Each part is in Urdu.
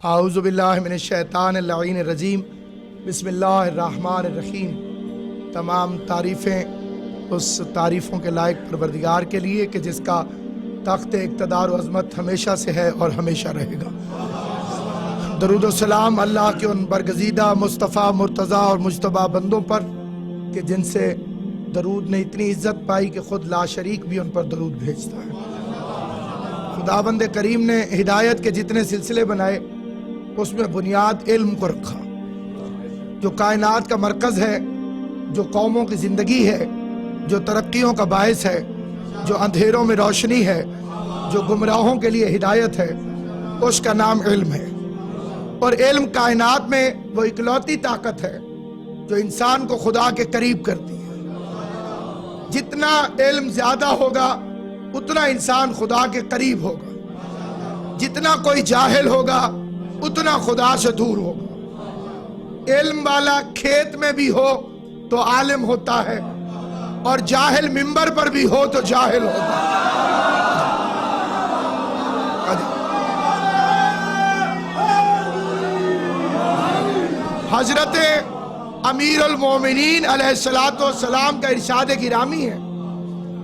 اعوذ باللہ من الشیطان اللعین الرجیم، بسم اللہ الرحمن الرحیم۔ تمام تعریفیں اس تعریفوں کے لائق پروردگار کے لیے کہ جس کا تخت اقتدار و عظمت ہمیشہ سے ہے اور ہمیشہ رہے گا۔ درود و سلام اللہ کے ان برگزیدہ مصطفیٰ مرتضیٰ اور مجتبیٰ بندوں پر کہ جن سے درود نے اتنی عزت پائی کہ خود لا شریک بھی ان پر درود بھیجتا ہے۔ خداوند کریم نے ہدایت کے جتنے سلسلے بنائے اس میں بنیاد علم کو رکھا، جو کائنات کا مرکز ہے، جو قوموں کی زندگی ہے، جو ترقیوں کا باعث ہے، جو اندھیروں میں روشنی ہے، جو گمراہوں کے لیے ہدایت ہے، اس کا نام علم ہے۔ اور علم کائنات میں وہ اکلوتی طاقت ہے جو انسان کو خدا کے قریب کرتی ہے۔ جتنا علم زیادہ ہوگا اتنا انسان خدا کے قریب ہوگا، جتنا کوئی جاہل ہوگا اتنا خدا سے دور ہوگا۔ علم والا کھیت میں بھی ہو تو عالم ہوتا ہے، اور جاہل منبر پر بھی ہو تو جاہل ہوتا ہے۔ حضرت امیر المومنین علیہ السلام کا ارشاد گرامی ہے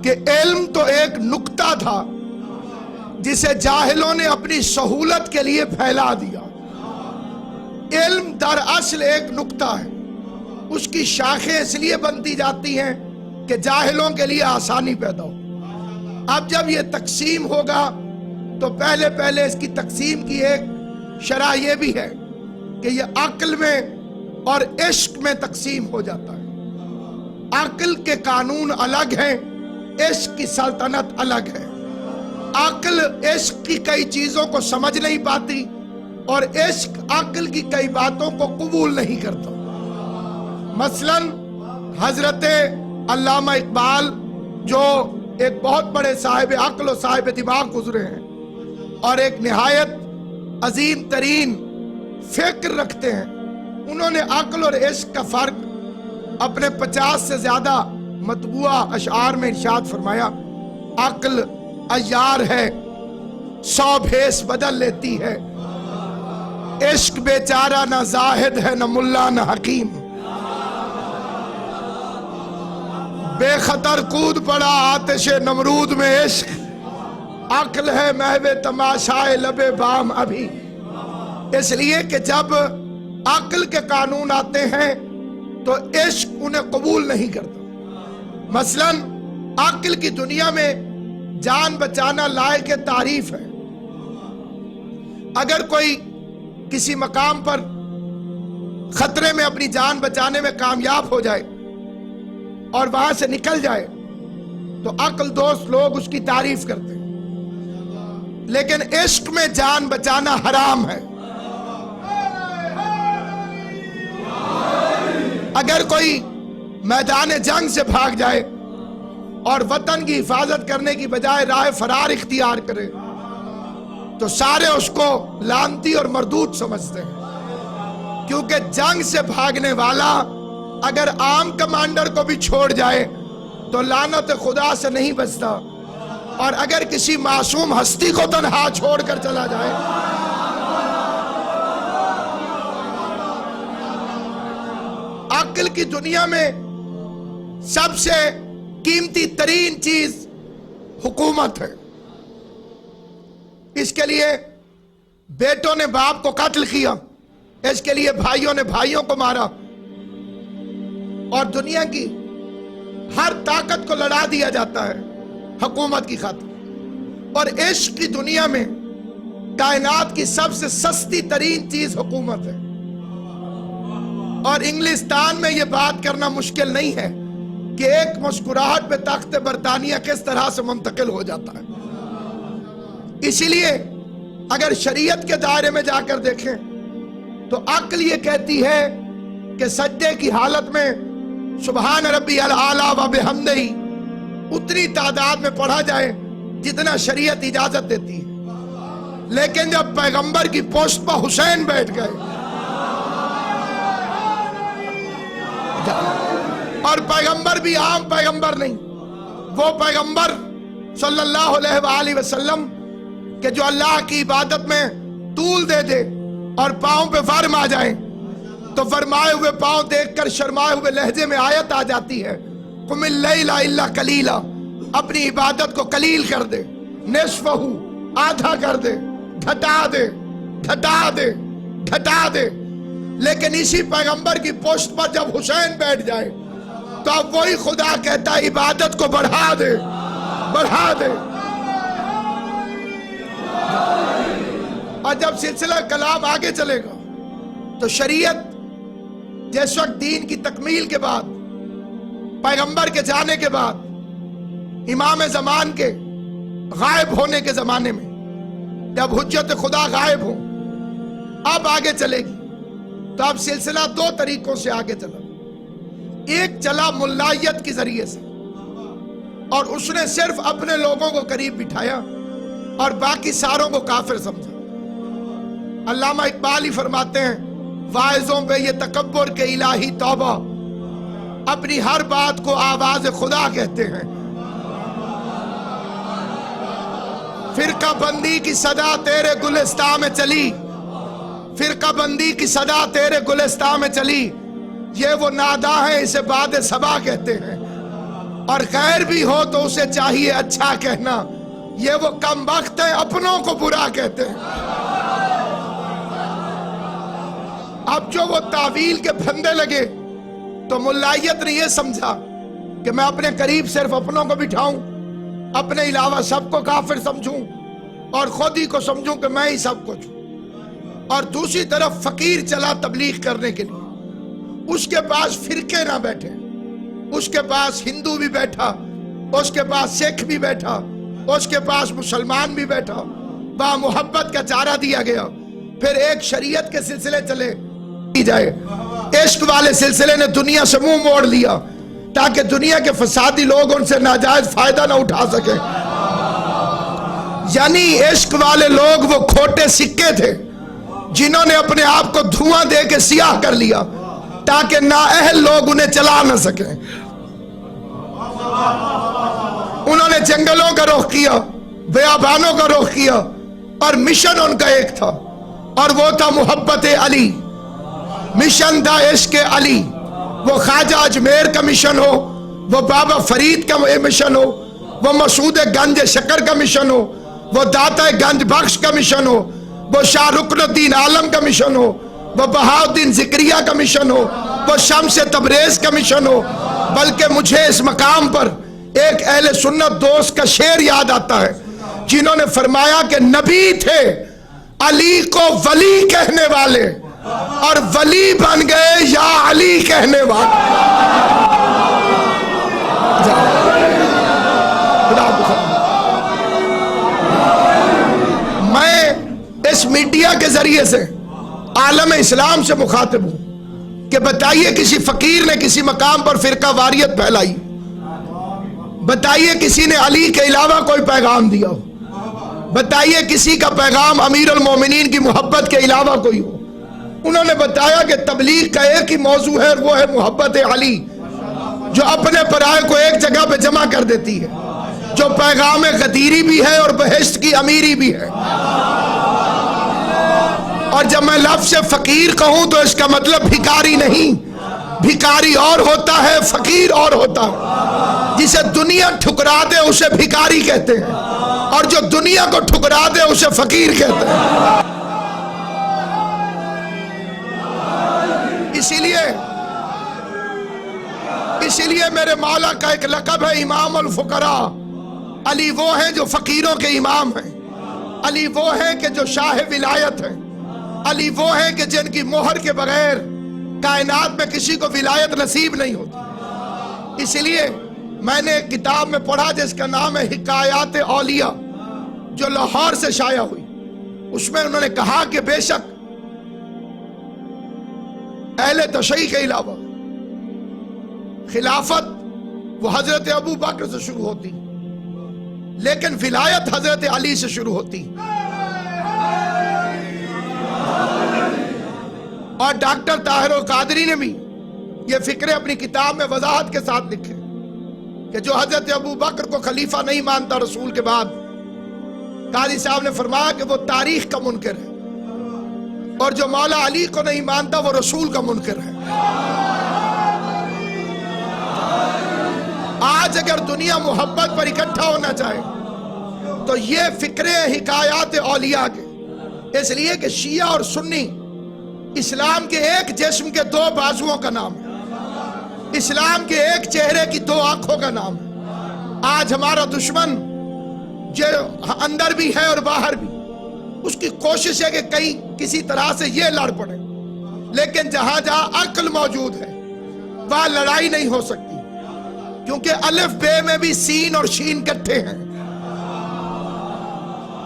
کہ علم تو ایک نکتہ تھا جسے جاہلوں نے اپنی سہولت کے لیے پھیلا دیا۔ علم در اصل ایک نکتہ ہے، اس کی شاخیں اس لیے بنتی جاتی ہیں کہ جاہلوں کے لیے آسانی پیدا ہو۔ اب جب یہ تقسیم ہوگا تو پہلے اس کی تقسیم کی ایک شرح یہ بھی ہے کہ یہ عقل میں اور عشق میں تقسیم ہو جاتا ہے۔ عقل کے قانون الگ ہیں، عشق کی سلطنت الگ ہے۔ عقل عشق کی کئی چیزوں کو سمجھ نہیں پاتی اور عشق عقل کی کئی باتوں کو قبول نہیں کرتا۔ مثلا حضرت علامہ اقبال جو ایک بہت بڑے صاحب عقل و صاحب دماغ گزرے ہیں اور ایک نہایت عظیم ترین فکر رکھتے ہیں، انہوں نے عقل اور عشق کا فرق اپنے 50 سے زیادہ مطبوعہ اشعار میں ارشاد فرمایا۔ عقل عیار ہے 100 بھیس بدل لیتی ہے، عشق بیچارہ نہ زاہد ہے نہ ملا نہ حکیم، بے خطر کود پڑا آتش نمرود میں عشق، عقل ہے محو تماشائے لب بام ابھی۔ اس لیے کہ جب عقل کے قانون آتے ہیں تو عشق انہیں قبول نہیں کرتا۔ مثلا عقل کی دنیا میں جان بچانا لائق تعریف ہے۔ اگر کوئی کسی مقام پر خطرے میں اپنی جان بچانے میں کامیاب ہو جائے اور وہاں سے نکل جائے تو عقل دوست لوگ اس کی تعریف کرتے ہیں، لیکن عشق میں جان بچانا حرام ہے۔ اگر کوئی میدان جنگ سے بھاگ جائے اور وطن کی حفاظت کرنے کی بجائے راہ فرار اختیار کرے تو سارے اس کو لعنتی اور مردود سمجھتے ہیں، کیونکہ جنگ سے بھاگنے والا اگر عام کمانڈر کو بھی چھوڑ جائے تو لعنت خدا سے نہیں بچتا، اور اگر کسی معصوم ہستی کو تنہا چھوڑ کر چلا جائے عقل کی دنیا میں سب سے قیمتی ترین چیز حکومت ہے۔ اس کے لیے بیٹوں نے باپ کو قتل کیا، اس کے لیے بھائیوں نے بھائیوں کو مارا، اور دنیا کی ہر طاقت کو لڑا دیا جاتا ہے حکومت کی خاطر۔ اور عشق کی دنیا میں کائنات کی سب سے سستی ترین چیز حکومت ہے۔ اور انگلستان میں یہ بات کرنا مشکل نہیں ہے کہ ایک مسکراہٹ پہ تخت برطانیہ کس طرح سے منتقل ہو جاتا ہے۔ اسی لیے اگر شریعت کے دائرے میں جا کر دیکھیں تو عقل یہ کہتی ہے کہ سجدے کی حالت میں سبحان ربی العالی و بحمدہ اتنی تعداد میں پڑھا جائے جتنا شریعت اجازت دیتی ہے، لیکن جب پیغمبر کی پوسٹ پر حسین بیٹھ گئے اور پیغمبر بھی عام پیغمبر نہیں، وہ پیغمبر صلی اللہ علیہ وآلہ وسلم کہ جو اللہ کی عبادت میں طول دے دے اور پاؤں پہ ورم آ جائیں تو ورمائے ہوئے پاؤں دیکھ کر شرمائے ہوئے لہجے میں آیت آ جاتی ہے، قم اللیل الا قلیلا، اپنی عبادت کو قلیل کر دے، نصفہ آدھا کر دے، گھٹا دے گھٹا دے گھٹا دے۔ لیکن اسی پیغمبر کی پشت پر جب حسین بیٹھ جائے تو اب وہی خدا کہتا ہے عبادت کو بڑھا دے بڑھا دے۔ اور جب سلسلہ کلام آگے چلے گا تو شریعت جس وقت دین کی تکمیل کے بعد، پیغمبر کے جانے کے بعد، امام زمان کے غائب ہونے کے زمانے میں، جب حجت خدا غائب ہو، اب آگے چلے گی تو اب سلسلہ دو طریقوں سے آگے چلا۔ ایک چلا ملائیت کے ذریعے سے، اور اس نے صرف اپنے لوگوں کو قریب بٹھایا اور باقی ساروں کو کافر سمجھا۔ علامہ اقبال ہی فرماتے ہیں، واعظوں پہ یہ تکبر کے الہی توبہ، اپنی ہر بات کو آواز خدا کہتے ہیں۔ فرقہ بندی کی صدا تیرے گلستان میں چلی، فرقہ بندی کی صدا تیرے گلستان میں چلی، یہ وہ نادا ہے اسے باد صبا کہتے ہیں، اور خیر بھی ہو تو اسے چاہیے اچھا کہنا، یہ وہ کم بخت ہے اپنوں کو برا کہتے ہیں۔ اب جو وہ تعویل کے پھندے لگے تو ملائیت نے یہ سمجھا کہ میں اپنے قریب صرف اپنوں کو بٹھاؤں، اپنے علاوہ سب کو کافر سمجھوں اور خود ہی کو سمجھوں کہ میں ہی سب کچھ ہوں۔ اور دوسری طرف فقیر چلا تبلیغ کرنے کے لیے، اس کے پاس فرقے نہ بیٹھے، اس کے پاس ہندو بھی بیٹھا، اس کے پاس سکھ بھی بیٹھا، اس کے پاس مسلمان بھی بیٹھا، با محبت کا چارہ دیا گیا۔ پھر ایک شریعت کے سلسلے چلے جائے، عشق والے سلسلے نے دنیا سے منہ موڑ لیا تاکہ دنیا کے فسادی لوگ ان سے ناجائز فائدہ نہ اٹھا سکیں۔ یعنی عشق والے لوگ وہ کھوٹے سکے تھے جنہوں نے اپنے آپ کو دھواں دے کے سیاہ کر لیا تاکہ نااہل لوگ انہیں چلا نہ سکیں۔ انہوں نے جنگلوں کا رخ کیا، بیابانوں کا رخ کیا، اور مشن ان کا ایک تھا، اور وہ تھا محبت علی۔ مشن تھا عشق علی، وہ خواجہ اجمیر کا مشن ہو، وہ بابا فرید کا مشن ہو، وہ مسعود گنج شکر کا مشن ہو، وہ داتا گنج بخش کا مشن ہو، وہ شاہ رکن الدین عالم کا مشن ہو، وہ بہاؤالدین ذکریہ کا مشن ہو، وہ شمس تبریز کا مشن ہو۔ بلکہ مجھے اس مقام پر ایک اہل سنت دوست کا شعر یاد آتا ہے جنہوں نے فرمایا کہ نبی تھے علی کو ولی کہنے والے، اور ولی بن گئے یا علی کہنے والے۔ میں اس میڈیا کے ذریعے سے عالم اسلام سے مخاطب ہوں کہ بتائیے کسی فقیر نے کسی مقام پر فرقہ واریت پھیلائی، بتائیے کسی نے علی کے علاوہ کوئی پیغام دیا ہو، بتائیے کسی کا پیغام امیر المومنین کی محبت کے علاوہ کوئی ہو۔ انہوں نے بتایا کہ تبلیغ کا ایک ہی موضوع ہے، اور وہ ہے محبت علی، جو اپنے پرائے کو ایک جگہ پہ جمع کر دیتی ہے، جو پیغام غدیری بھی ہے اور بہشت کی امیری بھی ہے۔ اور جب میں لفظ فقیر کہوں تو اس کا مطلب بھکاری نہیں، بھکاری اور ہوتا ہے، فقیر اور ہوتا ہے۔ جسے دنیا ٹھکرا دے اسے بھکاری کہتے ہیں، اور جو دنیا کو ٹھکرا دے اسے فقیر کہتے ہیں۔ اسی لیے میرے مولا کا ایک لقب ہے امام الفقراء۔ علی وہ ہیں جو فقیروں کے امام ہیں، علی وہ ہیں کہ جو شاہ ولایت ہیں، علی وہ ہیں کہ جن کی مہر کے بغیر کائنات میں کسی کو ولایت نصیب نہیں ہوتی۔ اسی لیے میں نے ایک کتاب میں پڑھا جس کا نام ہے حکایات اولیاء، جو لاہور سے شائع ہوئی۔ اس میں انہوں نے کہا کہ بے شک اہل تشیع کے علاوہ خلافت وہ حضرت ابو بکر سے شروع ہوتی، لیکن ولایت حضرت علی سے شروع ہوتی۔ اور ڈاکٹر طاہر القادری نے بھی یہ فکرے اپنی کتاب میں وضاحت کے ساتھ لکھے کہ جو حضرت ابو بکر کو خلیفہ نہیں مانتا رسول کے بعد، قاضی صاحب نے فرمایا کہ وہ تاریخ کا منکر ہے۔ اور جو مولا علی کو نہیں مانتا وہ رسول کا منکر ہے۔ آج اگر دنیا محبت پر اکٹھا ہونا چاہے تو یہ فکرے حکایات اولیاء کے، اس لیے کہ شیعہ اور سنی اسلام کے ایک جسم کے دو بازوؤں کا نام ہے، اسلام کے ایک چہرے کی دو آنکھوں کا نام ہے۔ آج ہمارا دشمن جو اندر بھی ہے اور باہر بھی، اس کی کوشش ہے کہ کہیں کسی طرح سے یہ لڑ پڑے، لیکن جہاں جہاں عقل موجود ہے وہاں لڑائی نہیں ہو سکتی، کیونکہ الف بے میں بھی سین اور شین کٹھے ہیں۔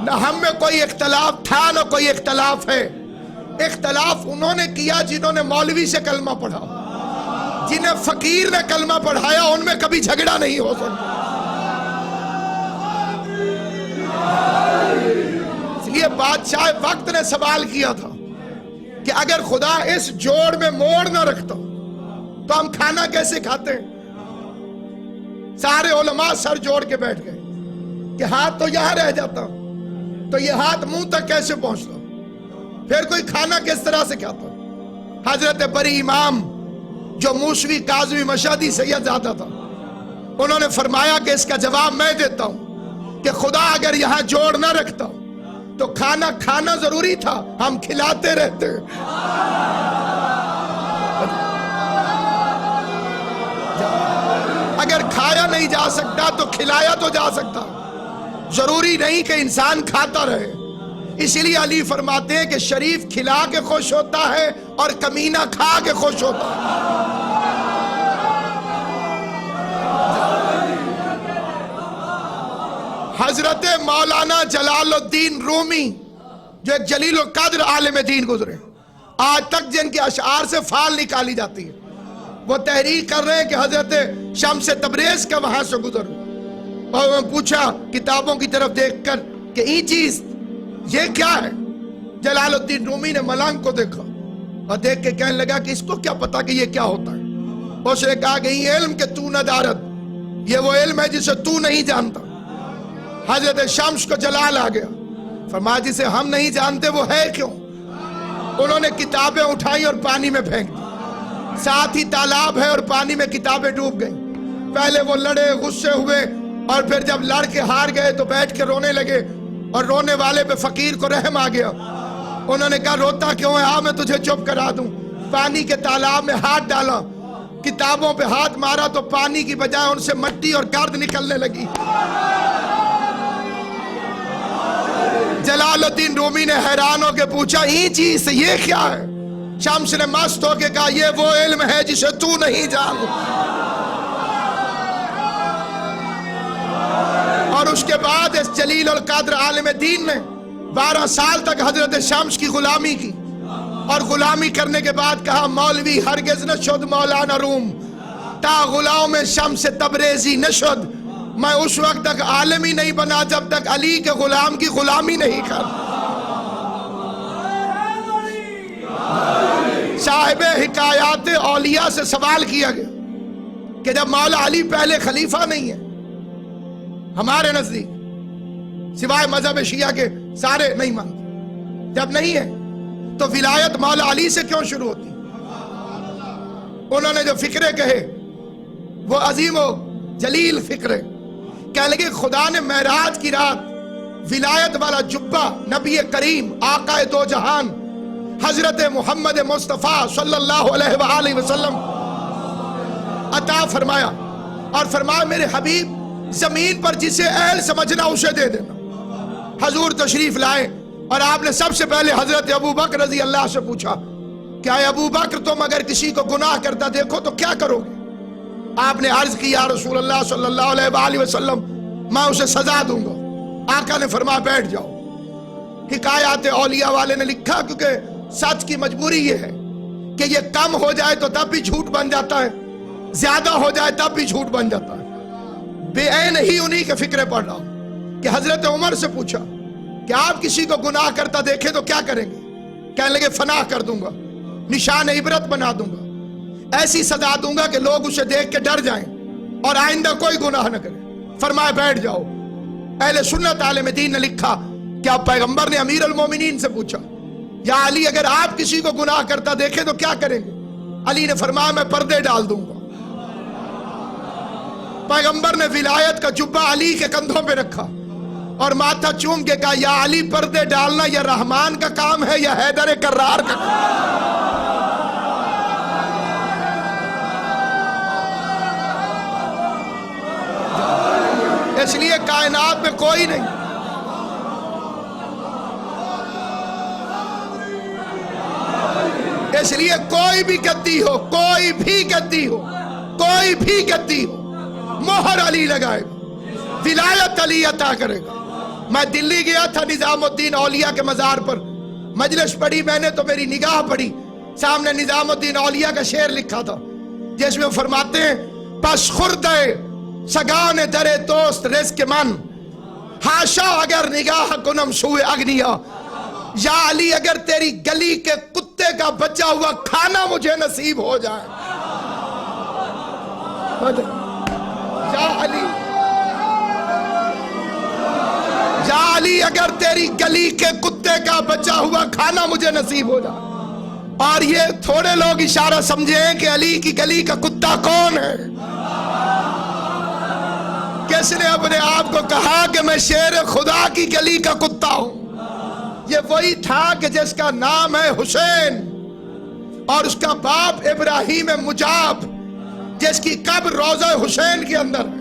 نہ ہم میں کوئی اختلاف تھا نہ کوئی اختلاف ہے، اختلاف انہوں نے کیا جنہوں نے مولوی سے کلمہ پڑھا، جنہیں فقیر نے کلمہ پڑھایا ان میں کبھی جھگڑا نہیں ہو سکتا۔ اس لیے بادشاہ وقت نے سوال کیا تھا کہ اگر خدا اس جوڑ میں موڑ نہ رکھتا تو ہم کھانا کیسے کھاتے؟ سارے علماء سر جوڑ کے بیٹھ گئے کہ ہاتھ تو یہاں رہ جاتا تو یہ ہاتھ منہ تک کیسے پہنچتا، پھر کوئی کھانا کس طرح سے کھاتا؟ حضرت بری امام جو موسوی کاظمی مشہدی سید زادہ تھا، انہوں نے فرمایا کہ اس کا جواب میں دیتا ہوں کہ خدا اگر یہاں جوڑ نہ رکھتا تو کھانا کھانا ضروری تھا، ہم کھلاتے رہتے۔ اگر کھایا نہیں جا سکتا تو کھلایا تو جا سکتا، ضروری نہیں کہ انسان کھاتا رہے۔ اسی لیے علی فرماتے ہیں کہ شریف کھلا کے خوش ہوتا ہے اور کمینہ کھا کے خوش ہوتا ہے۔ حضرت مولانا جلال الدین رومی جو ایک جلیل القدر عالم دین گزرے، آج تک جن کے اشعار سے فال نکالی جاتی ہے، وہ تحریک کر رہے ہیں کہ حضرت شمس تبریز کا وہاں سے گزر، اور میں پوچھا کتابوں کی طرف دیکھ کر کہ یہ چیز یہ کیا ہے؟ جلال الدین رومی نے ملنگ کو دیکھا اور دیکھ کے کہنے لگا کہ اس کو کیا پتا کہ یہ کیا ہوتا ہے؟ اس نے کہا کہ یہ علم کہ تو نہ دارد، یہ وہ علم ہے جسے تو نہیں جانتا۔ حضرت شمس کو جلال آ گیا، فرمایا جسے ہم نہیں جانتے وہ ہے کیوں؟ انہوں نے کتابیں اٹھائی اور پانی میں پھینک دی، ساتھ ہی تالاب ہے اور پانی میں کتابیں ڈوب گئیں۔ پہلے وہ لڑے، غصے ہوئے، اور پھر جب لڑ کے ہار گئے تو بیٹھ کے رونے لگے، اور رونے والے پہ فقیر کو رحم آ گیا۔ انہوں نے کہا روتا کیوں ہے؟ میں تجھے چپ کرا دوں۔ پانی کے تالاب میں ہاتھ ڈالا، کتابوں پہ ہاتھ مارا تو پانی کی بجائے ان سے مٹی اور گرد نکلنے لگی۔ جلال الدین رومی نے حیران ہو کے پوچھا یہ چیز یہ کیا ہے؟ شمس نے مست ہو کے کہا یہ وہ علم ہے جسے تو نہیں جانتا۔ اور اس کے بعد اس جلیل القدر عالم دین نے 12 سال تک حضرت شمس کی غلامی کی، اور غلامی کرنے کے بعد کہا مولوی ہرگز نہ شد مولانا روم تا غلام شمس تبریزی نہ شد۔ میں اس وقت تک عالم ہی نہیں بنا جب تک علی کے غلام کی غلامی نہیں کر۔ صاحب حکایات اولیاء سے سوال کیا گیا کہ جب مولا علی پہلے خلیفہ نہیں ہے ہمارے نزدیک، سوائے مذہب شیعہ کے سارے نہیں مانتے، جب نہیں ہے تو ولایت مولا علی سے کیوں شروع ہوتی؟ انہوں نے جو فکرے کہے وہ عظیم و جلیل فکرے، کہنے لگے خدا نے معراج کی رات ولایت والا جبہ نبی کریم آقا دو جہان حضرت محمد مصطفیٰ صلی اللہ علیہ وآلہ وسلم عطا فرمایا، اور فرمایا میرے حبیب زمین پر جسے اہل سمجھنا اسے دے دینا۔ حضور تشریف لائے اور آپ نے سب سے پہلے حضرت ابو بکر رضی اللہ سے پوچھا کہ اے ابو بکر تم اگر کسی کو گناہ کرتا دیکھو تو کیا کرو گے؟ آپ نے عرض کی یا رسول اللہ صلی اللہ علیہ وآلہ وسلم میں اسے سزا دوں گا۔ آقا نے فرمایا بیٹھ جاؤ۔ حکایات اولیاء والے نے لکھا کیونکہ سچ کی مجبوری یہ ہے کہ یہ کم ہو جائے تو تب بھی جھوٹ بن جاتا ہے، زیادہ ہو جائے تب بھی جھوٹ بن جاتا ہے۔ بے عین ہی انہی کے فکرے پڑھ رہا ہوں کہ حضرت عمر سے پوچھا کہ آپ کسی کو گناہ کرتا دیکھیں تو کیا کریں گے؟ کہنے لگے فنا کر دوں گا، نشان عبرت بنا دوں گا، ایسی سزا دوں گا کہ لوگ اسے دیکھ کے ڈر جائیں اور آئندہ کوئی گناہ نہ کرے۔ فرمایا بیٹھ جاؤ۔ اہل سنت عالم دین نے لکھا کہ آپ پیغمبر نے امیر المومنین سے پوچھا یا علی اگر آپ کسی کو گناہ کرتا دیکھیں تو کیا کریں گے؟ علی نے فرمایا میں پردے ڈال دوں گا۔ پیغمبر نے ولایت کا جبہ علی کے کندھوں پہ رکھا اور ماتھا چوم کے کہا یا علی پردے ڈالنا یا رحمان کا کام ہے یا حیدر کرار کا کام؟ اس لیے کائنات میں کوئی نہیں اس لیے کوئی بھی گدی ہو کوئی بھی گدی ہو کوئی بھی گدی ہو مہر علی لگائے گا، ولایت علی عطا کرے گا۔ میں دلی گیا تھا نظام الدین اولیاء کے مزار پر، مجلس پڑھی میں نے تو میری نگاہ پڑی، سامنے نظام الدین اولیاء کا شعر لکھا تھا جس میں فرماتے ہیں پس خردے سگان در دوست رزق من، ہاشا اگر نگاہ کنم سوئے اگنیا، یا علی اگر تیری گلی کے کتے کا بچا ہوا کھانا مجھے نصیب ہو جائے، یا علی اگر تیری گلی کے کتے کا بچا ہوا کھانا مجھے نصیب ہو جائے۔ اور یہ تھوڑے لوگ اشارہ سمجھیں کہ علی کی گلی کا کتا کون ہے؟ کس نے اپنے آپ کو کہا کہ میں شیر خدا کی گلی کا کتا ہوں؟ یہ وہی تھا کہ جس کا نام ہے حسین اور اس کا باپ ابراہیم مجاب، جس کی قبر روضہ حسین کے اندر ہے۔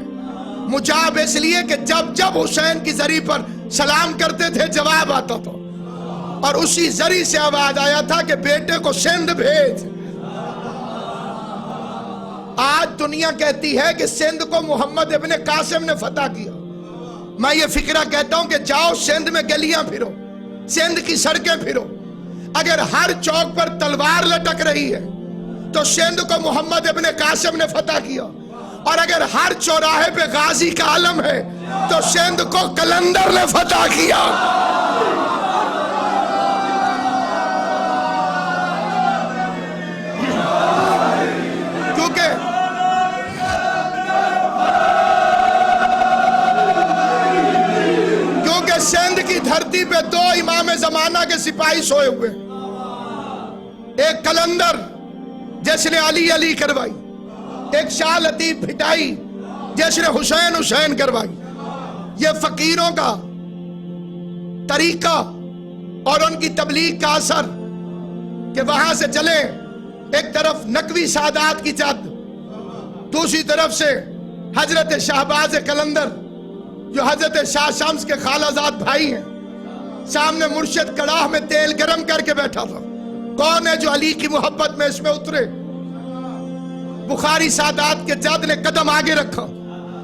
مجاب اس لیے کہ جب جب حسین کی زری پر سلام کرتے تھے جواب آتا تھا، اور اسی زری سے آواز آیا تھا کہ بیٹے کو سندھ بھیج۔ آج دنیا کہتی ہے کہ سندھ کو محمد ابن قاسم نے فتح کیا۔ میں یہ فکرہ کہتا ہوں کہ جاؤ سندھ میں گلیاں پھرو، سندھ کی سڑکیں پھرو، اگر ہر چوک پر تلوار لٹک رہی ہے تو سندھ کو محمد ابن قاسم نے فتح کیا، اور اگر ہر چوراہے پہ غازی کا علم ہے تو سندھ کو کلندر نے فتح کیا۔ کیونکہ سندھ کی دھرتی پہ دو امام زمانہ کے سپاہی سوئے ہوئے، ایک کلندر جس نے علی علی کروائی، ایک شاہ لطیف بھٹائی جس نے حسین حسین کروائی۔ یہ فقیروں کا طریقہ اور ان کی تبلیغ کا اثر کہ وہاں سے چلے، ایک طرف نقوی سادات کی جد، دوسری طرف سے حضرت شہباز کلندر جو حضرت شاہ شمس کے خالازاد بھائی ہیں، سامنے مرشد کڑاہ میں تیل گرم کر کے بیٹھا تھا۔ کون ہے جو علی کی محبت میں اس میں اترے؟ بخاری سادات کے جد نے قدم آگے رکھا،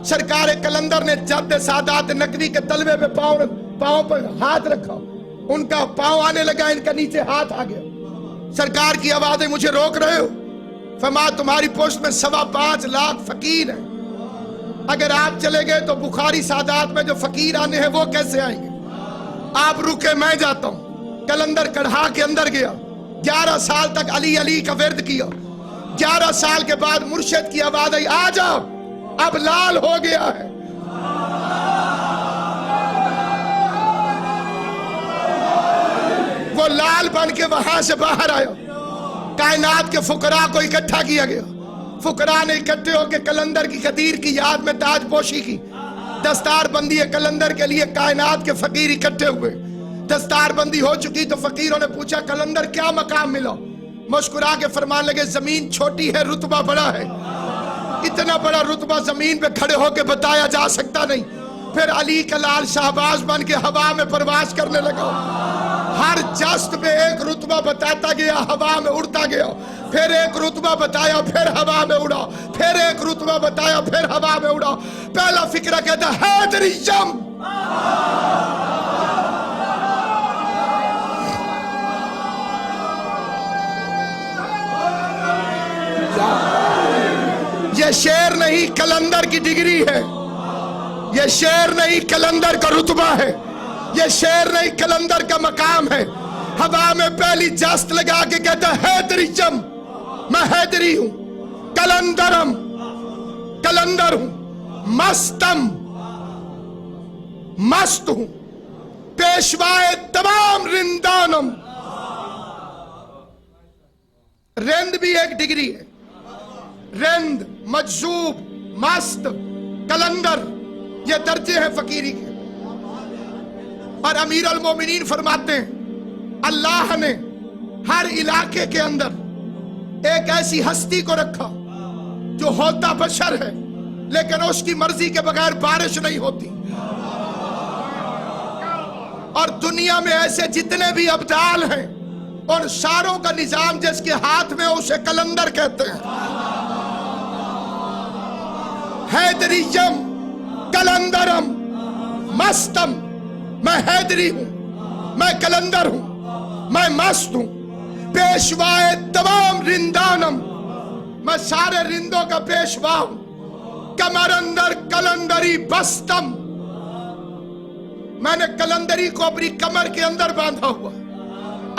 سرکار کلندر نے جد سادات نقوی کے تلوے پہ پاؤں پر ہاتھ رکھا، ان کا پاؤں آنے لگا، ان کا نیچے ہاتھ آ گیا۔ سرکار کی آوازیں مجھے روک رہے ہو؟ فرمایا تمہاری پوسٹ میں 5.25 لاکھ فقیر ہیں، اگر آپ چلے گئے تو بخاری سادات میں جو فقیر آنے ہیں وہ کیسے آئیں گے؟ آپ رکے میں جاتا ہوں۔ کلندر کڑھا کے اندر گیا، 11 سال تک علی علی کا ورد کیا۔ 11 سال کے بعد مرشد کی آواز آئی آ جاؤ، اب لال ہو گیا ہے۔ وہ لال بن کے وہاں سے باہر آیا، کائنات کے فقراء کو اکٹھا کیا گیا، فقراء نے اکٹھے ہو کے کلندر کی قدیر کی یاد میں تاج پوشی کی، دستار بندی کلندر کے لیے کائنات کے فقیر اکٹھے ہوئے۔ دستار بندی ہو چکی تو فقیروں نے پوچھا کلندر کیا مقام ملا؟ مسکرا کے فرمان لگے زمین چھوٹی ہے رتبہ بڑا ہے، اتنا بڑا رتبہ زمین پہ کھڑے ہو کے بتایا جا سکتا نہیں۔ پھر علی کا لال شہباز بن کے ہوا میں پرواز کرنے لگا، ہر جست میں ایک رتبہ بتاتا گیا، ہوا میں اڑتا گیا، پھر ایک رتبہ بتایا پھر ہوا میں اڑا، پھر ایک رتبہ بتایا پھر ہوا میں اڑا۔ پہلا فکرہ کہتا حیدریم، یہ شعر نہیں کلندر کی ڈگری ہے، یہ شعر نہیں کلندر کا رتبہ ہے، یہ شعر نہیں کلندر کا مقام ہے۔ ہوا میں پہلی جست لگا کے کہتا حیدریم، میں حیدری ہوں، کلندرم، کلندر ہوں، مستم، مست ہوں، پیشوائے تمام رندانم، رند بھی ایک ڈگری ہے. رند، مجذوب، مست، کلندر، یہ درجے ہیں فقیری کے. اور امیر المومنین فرماتے ہیں اللہ نے ہر علاقے کے اندر ایک ایسی ہستی کو رکھا جو ہوتا بشر ہے لیکن اس کی مرضی کے بغیر بارش نہیں ہوتی. اور دنیا میں ایسے جتنے بھی ابدال ہیں اور ساروں کا نظام جس کے ہاتھ میں اسے کلندر کہتے ہیں. حیدریم کلندرم مستم. میں حیدری ہوں، میں کلندر ہوں، میں مست ہوں. پیشوائے تمام رندانم. میں سارے رندوں کا پیشوا ہوں. کمر اندر کلندری بستم. میں نے کلندری کو اپنی کمر کے اندر باندھا ہوا.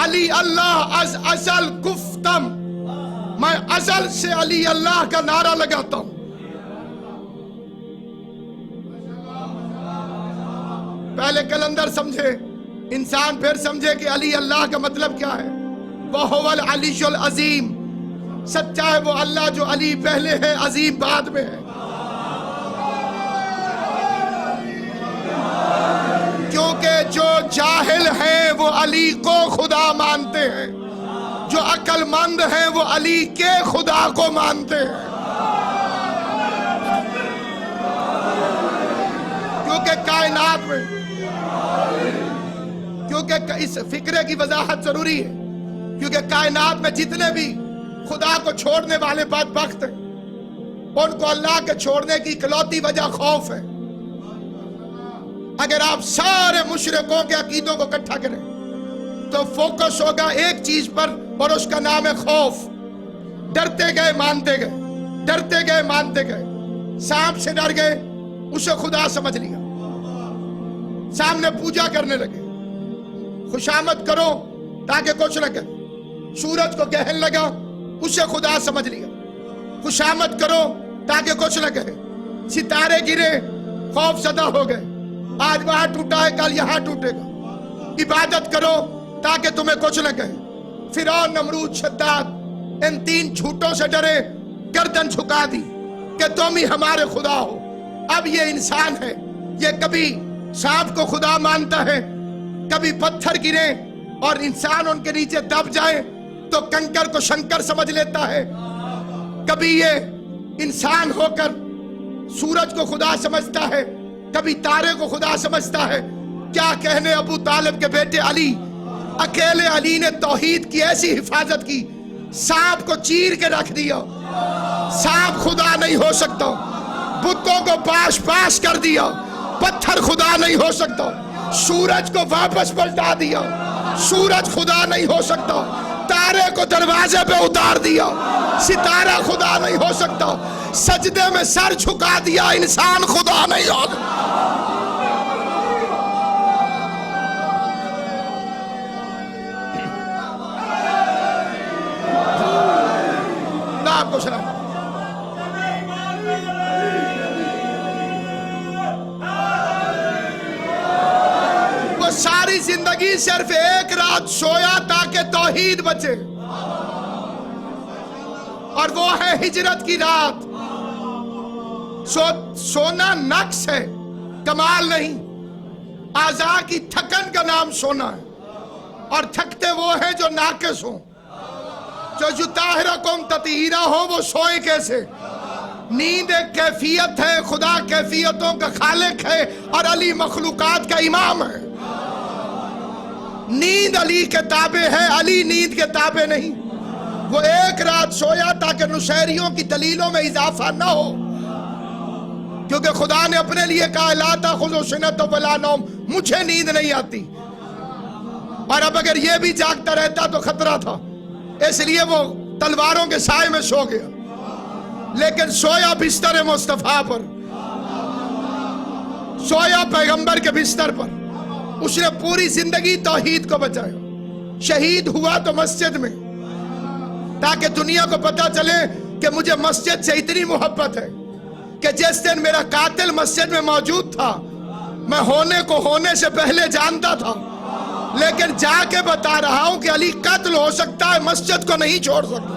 علی اللہ از ازل گفتم. میں ازل سے علی اللہ کا نعرہ لگاتا ہوں. پہلے کلندر سمجھے انسان، پھر سمجھے کہ علی اللہ کا مطلب کیا ہے. وَهُوَ الْعَلِيُّ الْعَظِيمُ. سچا ہے وہ اللہ جو علی پہلے ہے عظیم بعد میں ہے. کیونکہ جو جاہل ہیں وہ علی کو خدا مانتے ہیں، جو عقل مند ہیں وہ علی کے خدا کو مانتے ہیں. کیونکہ کائنات میں، کیونکہ اس فکرے کی وضاحت ضروری ہے، کیونکہ کائنات میں جتنے بھی خدا کو چھوڑنے والے بدبخت ہیں ان کو اللہ کے چھوڑنے کی اکلوتی وجہ خوف ہے. اگر آپ سارے مشرکوں کے عقیدوں کو اکٹھا کریں تو فوکس ہوگا ایک چیز پر اور اس کا نام ہے خوف. ڈرتے گئے مانتے گئے، ڈرتے گئے مانتے گئے. سانپ سے ڈر گئے، اسے خدا سمجھ لیا، سامنے پوجا کرنے لگے. خوشامد کرو تاکہ کچھ نہ کہے. سورج کو کہنے لگا، اسے خدا سمجھ لیا. خوشامد کرو تاکہ کچھ نہ کہے. ستارے گرے، خوف زدہ ہو گئے. آج وہاں ٹوٹا ہے کل یہاں ٹوٹے گا. عبادت کرو تاکہ تمہیں کچھ نہ کہے. فرعون، نمرود، شداد ان تین جھوٹوں سے ڈرے، گردن جھکا دی کہ تم ہی ہمارے خدا ہو. اب یہ انسان ہے، یہ کبھی سانپ کو خدا مانتا ہے، کبھی پتھر گرے اور انسان ان کے نیچے دب جائے تو کنکر کو شنکر سمجھ لیتا ہے. کبھی یہ انسان ہو کر سورج کو خدا سمجھتا ہے، کبھی تارے کو خدا سمجھتا ہے. کیا کہنے ابو طالب کے بیٹے علی. اکیلے علی نے توحید کی ایسی حفاظت کی، سانپ کو چیر کے رکھ دیا. سانپ خدا نہیں ہو سکتا. بتوں کو پاش پاش کر دیا، پتھر خدا نہیں ہو سکتا. سورج کو واپس پلٹا دیا، سورج خدا نہیں ہو سکتا. تارے کو دروازے پہ اتار دیا، ستارہ خدا نہیں ہو سکتا. سجدے میں سر جھکا دیا، انسان خدا نہیں ہو سکتا. آپ کو سلام. وہ ساری زندگی صرف ایک رات سویا تاکہ توحید بچے، اور وہ ہے ہجرت کی رات. سونا نقص ہے، کمال نہیں. اعضاء کی تھکن کا نام سونا ہے، اور تھکتے وہ ہیں جو ناقص ہوں. جو طاہرکم تطہیرا ہو وہ سوئے کیسے؟ نیند ایک کیفیت ہے، خدا کیفیتوں کا خالق ہے اور علی مخلوقات کا امام ہے. نیند علی کے تابع ہے، علی نیند کے تابع نہیں. وہ ایک رات سویا تاکہ نشیریوں کی دلیلوں میں اضافہ نہ ہو، کیونکہ خدا نے اپنے لیے کہا لا تأخذہ سنۃ ولا نوم، مجھے نیند نہیں آتی. اور اب اگر یہ بھی جاگتا رہتا تو خطرہ تھا، اس لیے وہ تلواروں کے سائے میں سو گیا. لیکن سویا بستر مصطفیٰ پر، سویا پیغمبر کے بستر پر. اس نے پوری زندگی توحید کو بچایا. شہید ہوا تو مسجد میں، تاکہ دنیا کو پتا چلے کہ مجھے مسجد سے اتنی محبت ہے کہ جس دن میرا قاتل مسجد میں موجود تھا میں ہونے کو ہونے سے پہلے جانتا تھا، لیکن جا کے بتا رہا ہوں کہ علی قتل ہو سکتا ہے، مسجد کو نہیں چھوڑ سکتا.